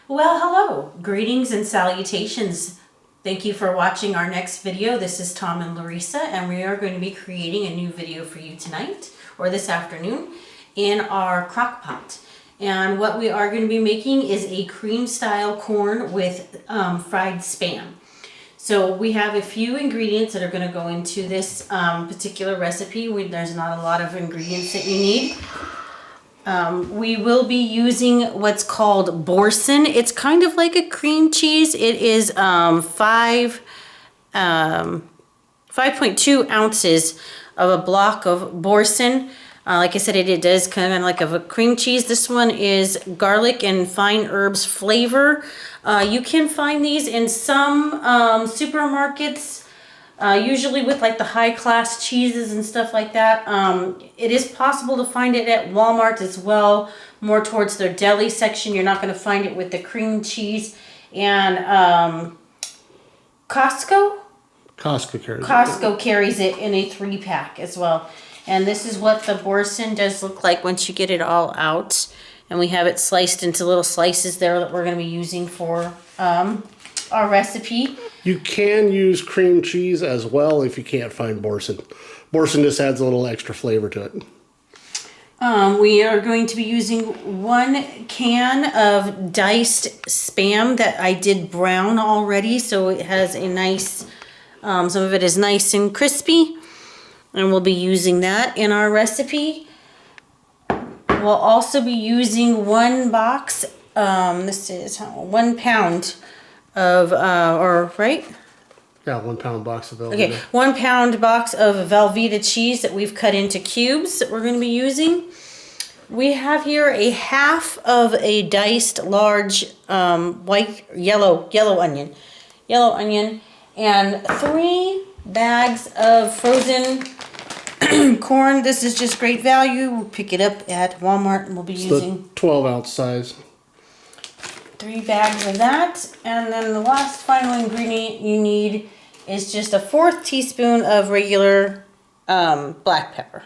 Well, hello, greetings and salutations. Thank you for watching our next video. This is Tom and Larissa, and we are going to be creating a new video for you tonight or this afternoon in our crock pot. And what we are going to be making is a cream style corn with fried Spam. So we have a few ingredients that are going to go into this particular recipe. There's not a lot of ingredients that you need. We will be using what's called Boursin. It's kind of like a cream cheese. It is 5.2 ounces of a block of Boursin. Like I said, it does kind of like a cream cheese. This one is garlic and fine herbs flavor. You can find these in some supermarkets. Usually with like the high class cheeses and stuff like that. It is possible to find it at Walmart as well, more towards their deli section. You're not going to find it with the cream cheese. And Costco carries it in a 3-pack as well. And this is what the Boursin does look like once you get it all out. And we have it sliced into little slices there that we're going to be using for our recipe. You can use cream cheese as well if you can't find Boursin. Boursin just adds a little extra flavor to it. We are going to be using 1 can of diced Spam that I did brown already, so it has a nice, some of it is nice and crispy, and we'll be using that in our recipe. We'll also be using 1 box, this is 1 pound of, right? Yeah, 1 pound box of Velveeta. Okay, 1 pound box of Velveeta cheese that we've cut into cubes that we're going to be using. We have here a half of a diced large yellow onion, and 3 bags of frozen corn. This is just great value. We'll pick it up at Walmart and we'll be using the 12-ounce size. 3 bags of that. And then the last final ingredient you need is just a 1/4 teaspoon of regular black pepper.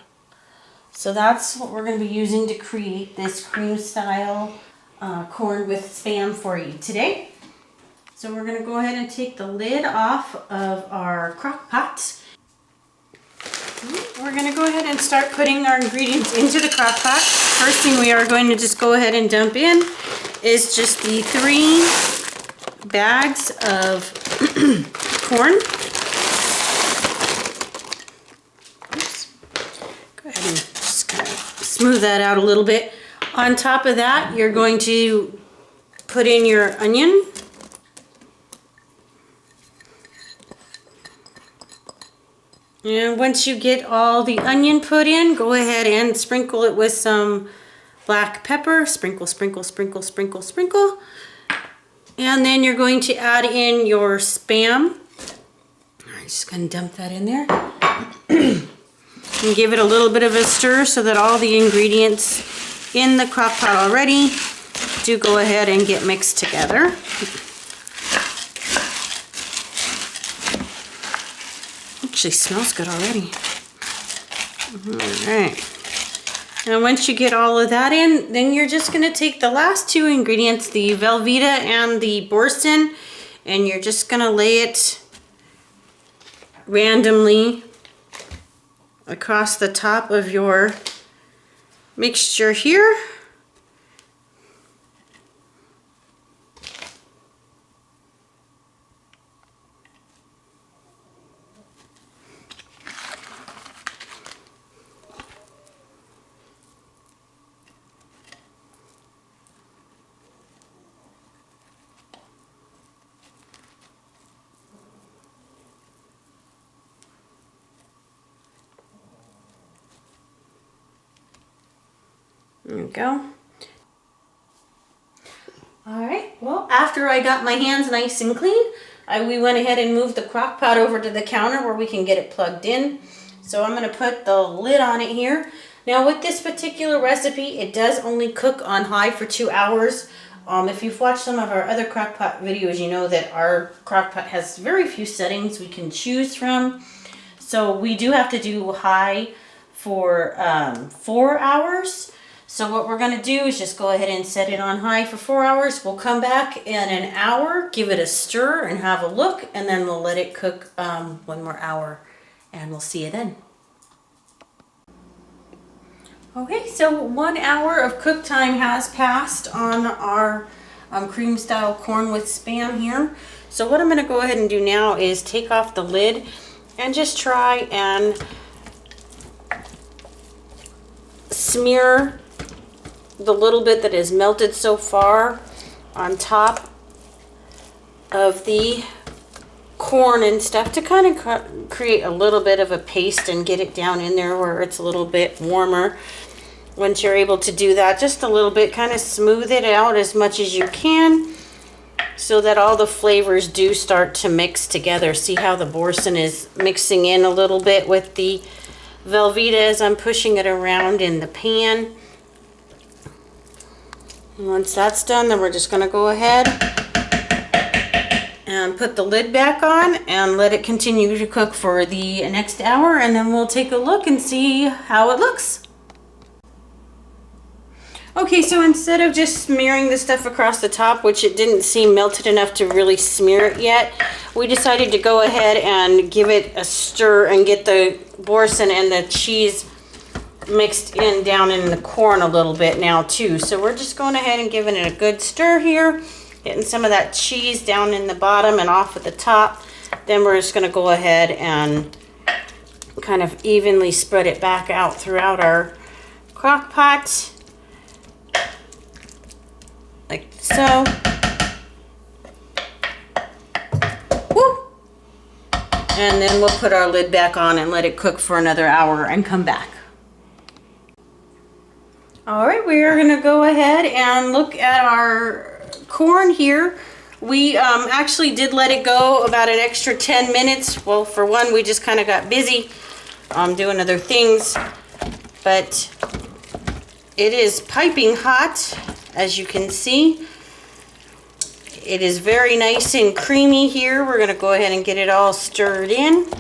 So that's what we're going to be using to create this cream style corn with Spam for you today. So we're going to go ahead and take the lid off of our crock pot. We're going to go ahead and start putting our ingredients into the crock pot. First thing we are going to just go ahead and dump in is just the 3 bags of corn. Oops. Go ahead and just kind of smooth that out a little bit. On top of that, you're going to put in your onion. And once you get all the onion put in, go ahead and sprinkle it with some black pepper. Sprinkle, sprinkle, sprinkle, sprinkle, sprinkle. And then you're going to add in your Spam. I'm just going to dump that in there. And give it a little bit of a stir so that all the ingredients in the crock pot already do go ahead and get mixed together. Actually smells good already. All right. And once you get all of that in, then you're just going to take the last 2 ingredients, the Velveeta and the Boursin, and you're just going to lay it randomly across the top of your mixture here. There we go. Alright, well, after I got my hands nice and clean, we went ahead and moved the crock pot over to the counter where we can get it plugged in. So I'm going to put the lid on it here. Now with this particular recipe, it does only cook on high for 2 hours. If you've watched some of our other crock pot videos, you know that our crock pot has very few settings we can choose from. So we do have to do high for 4 hours. So what we're going to do is just go ahead and set it on high for 4 hours. We'll come back in an hour, give it a stir and have a look, and then we'll let it cook 1 more hour, and we'll see you then. Okay, so 1 hour of cook time has passed on our cream style corn with Spam here. So what I'm going to go ahead and do now is take off the lid and just try and smear the little bit that is melted so far on top of the corn and stuff to kind of create a little bit of a paste and get it down in there where it's a little bit warmer. Once you're able to do that, just a little bit, kind of smooth it out as much as you can so that all the flavors do start to mix together. See how the boursin is mixing in a little bit with the Velveeta as I'm pushing it around in the pan. And once that's done, then we're just going to go ahead and put the lid back on and let it continue to cook for the next hour, and then we'll take a look and see how it looks. Okay, so instead of just smearing the stuff across the top, which it didn't seem melted enough to really smear it yet, we decided to go ahead and give it a stir and get the boursin and the cheese mixed in down in the corn a little bit now too. So we're just going ahead and giving it a good stir here, getting some of that cheese down in the bottom and off at the top. Then we're just going to go ahead and kind of evenly spread it back out throughout our crock pot. Like so. Woo! And then we'll put our lid back on and let it cook for another hour and come back. All right, we are going to go ahead and look at our corn here. We actually did let it go about an extra 10 minutes. Well, for one, we just kind of got busy doing other things. But it is piping hot, as you can see. It is very nice and creamy here. We're going to go ahead and get it all stirred in.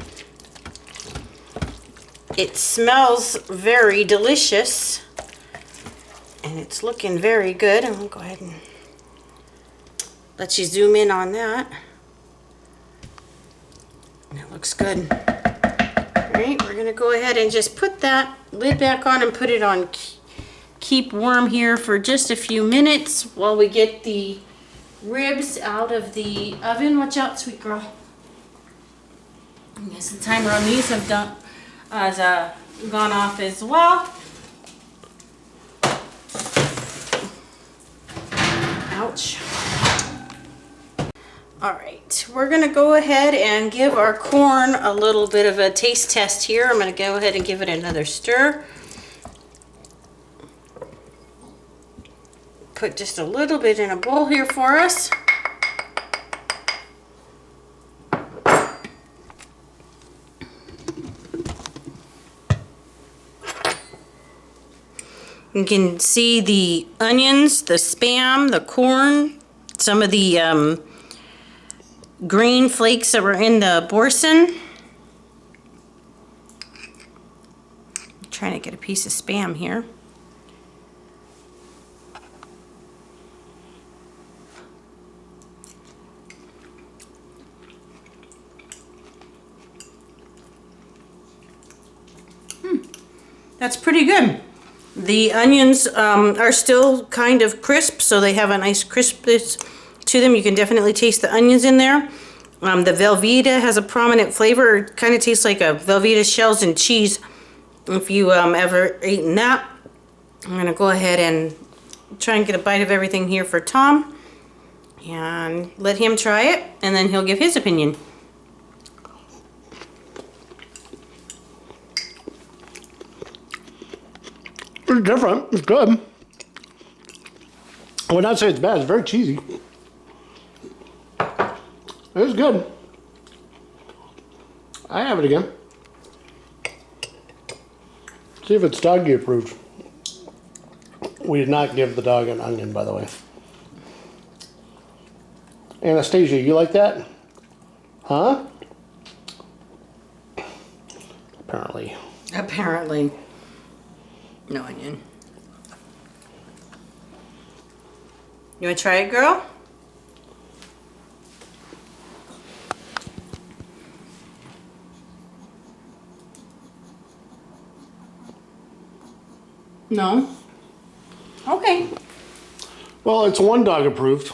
It smells very delicious. And it's looking very good. I'm going to go ahead and let you zoom in on that. And it looks good. Alright, we're going to go ahead and just put that lid back on and put it on keep warm here for just a few minutes while we get the ribs out of the oven. Watch out, sweet girl. Yes, the timer on these have gone off as well. Ouch. All right, we're gonna go ahead and give our corn a little bit of a taste test here. I'm gonna go ahead and give it another stir. Put just a little bit in a bowl here for us. You can see the onions, the Spam, the corn, some of the green flakes that were in the boursin. I'm trying to get a piece of Spam here. That's pretty good. The onions are still kind of crisp, so they have a nice crispness to them. You can definitely taste the onions in there. The Velveeta has a prominent flavor. It kind of tastes like a Velveeta shells and cheese. If you ever eaten that. I'm going to go ahead and try and get a bite of everything here for Tom. And let him try it, and then he'll give his opinion. It's different. It's good. I would not say it's bad. It's very cheesy. It's good. I have it again. See if it's doggy approved. We did not give the dog an onion, by the way. Anastasia, you like that? Huh? Apparently. Apparently. No onion. You want to try it, girl? No? Okay. Well, it's one dog approved.